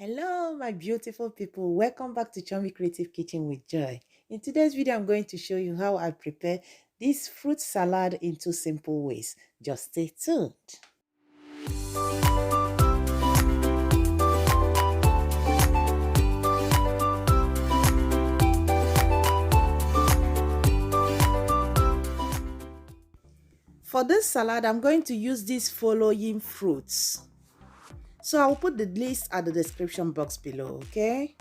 Hello, my beautiful people. Welcome back to Chiommy Creative Kitchen with Joy. In today's video, I'm going to show you how I prepare this fruit salad in two simple ways. Just stay tuned. For this salad, I'm going to use these following fruits. So I'll put the list at the description box below, okay?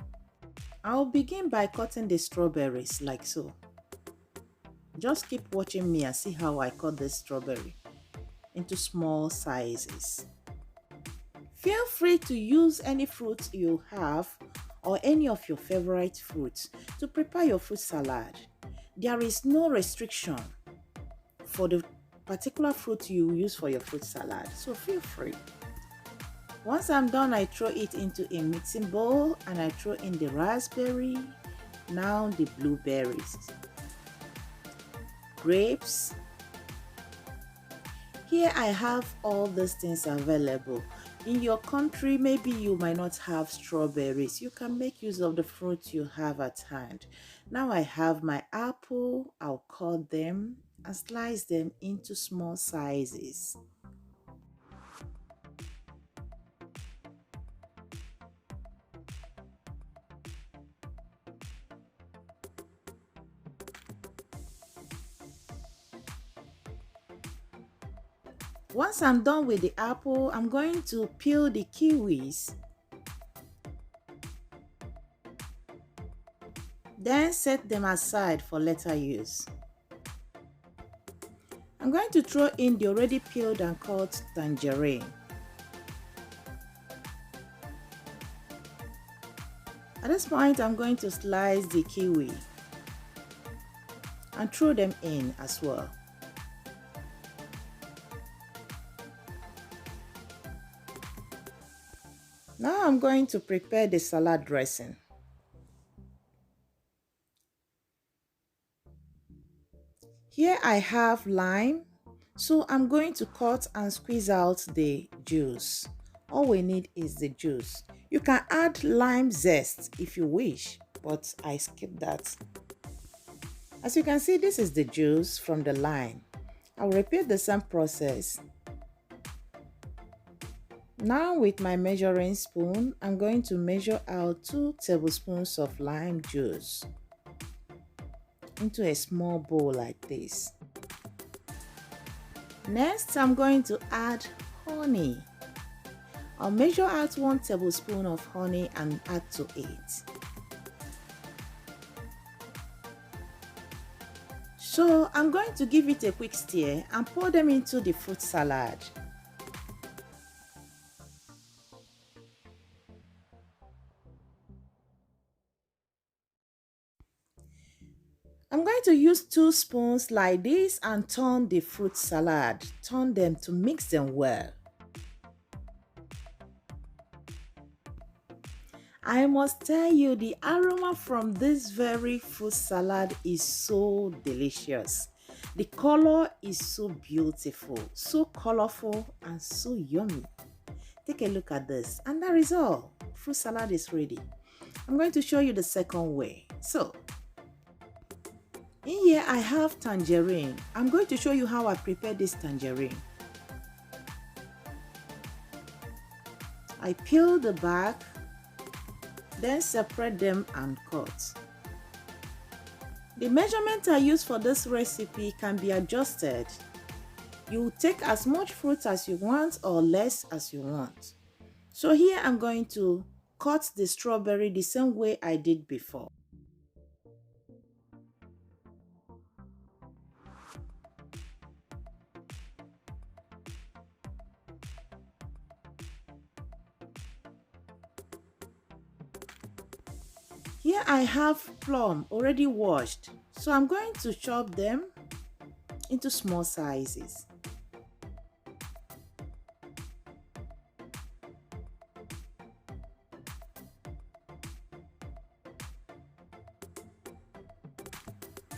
I'll begin by cutting the strawberries like so. Just keep watching me and see how I cut this strawberry into small sizes. Feel free to use any fruit you have or any of your favorite fruits to prepare your fruit salad. There is no restriction for the particular fruit you use for your fruit salad, so feel free. Once I'm done, I throw it into a mixing bowl and I throw in the raspberry, now the blueberries, grapes. Here I have all these things available. In your country, maybe you might not have strawberries. You can make use of the fruit you have at hand. Now I have my apple. I'll cut them and slice them into small sizes. Once I'm done with the apple, I'm going to peel the kiwis. Then set them aside for later use. I'm going to throw in the already peeled and cut tangerine. At this point, I'm going to slice the kiwi and throw them in as well. Now I'm going to prepare the salad dressing. Here I have lime, so I'm going to cut and squeeze out the juice. All we need is the juice. You can add lime zest if you wish, but I skip that. As you can see, this is the juice from the lime. I'll repeat the same process. Now with my measuring spoon, I'm going to measure out 2 tablespoons of lime juice into a small bowl like this. Next, I'm going to add honey. I'll measure out 1 tablespoon of honey and add to it. So I'm going to give it a quick stir and pour them into the fruit salad. I'm going to use 2 spoons like this and turn the fruit salad. Turn them to mix them well. I must tell you, the aroma from this very fruit salad is so delicious. The color is so beautiful, so colorful and so yummy. Take a look at this and that is all. Fruit salad is ready. I'm going to show you the second way. So, in here I have tangerine. I'm going to show you how I prepare this tangerine. I peel the back, then separate them and cut. The measurement I use for this recipe can be adjusted. You take as much fruit as you want or less as you want. So here I'm going to cut the strawberry the same way I did before. Here I have plum already washed, so I'm going to chop them into small sizes.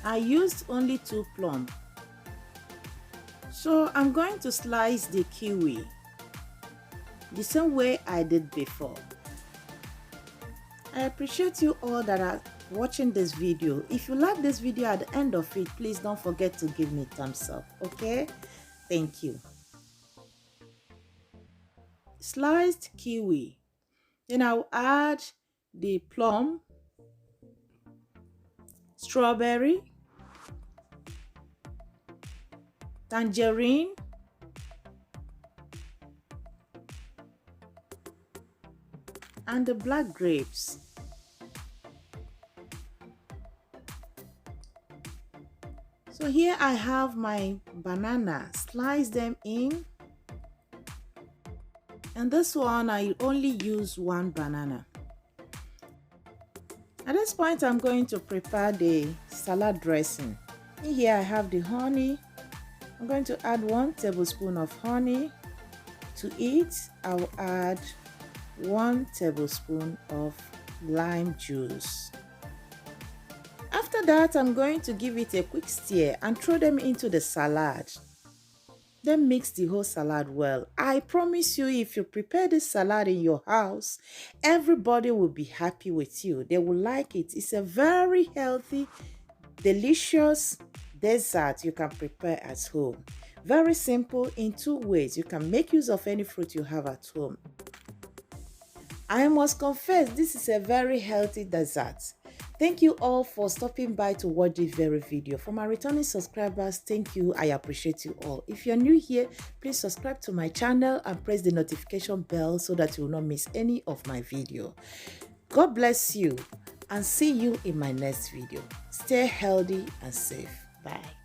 I used only 2 plum, so I'm going to slice the kiwi the same way I did before. I appreciate you all that are watching this video. If you like this video at the end of it, please don't forget to give me a thumbs up, okay? Thank you. Sliced kiwi. Then I'll add the plum, strawberry, tangerine, and the black grapes. So here I have my banana, slice them in. And this one, I only use one banana. At this point, I'm going to prepare the salad dressing. Here I have the honey. I'm going to add 1 tablespoon of honey. To it, I'll add 1 tablespoon of lime juice. After that, I'm going to give it a quick stir and throw them into the salad. Then mix the whole salad well. I promise you, if you prepare this salad in your house, everybody will be happy with you. They will like it. It's a very healthy, delicious dessert you can prepare at home. Very simple in 2 ways. You can make use of any fruit you have at home. I must confess, this is a very healthy dessert. Thank you all for stopping by to watch this very video. For my returning subscribers, thank you. I appreciate you all. If you're new here, please subscribe to my channel and press the notification bell so that you will not miss any of my video. God bless you and see you in my next video. Stay healthy and safe. Bye.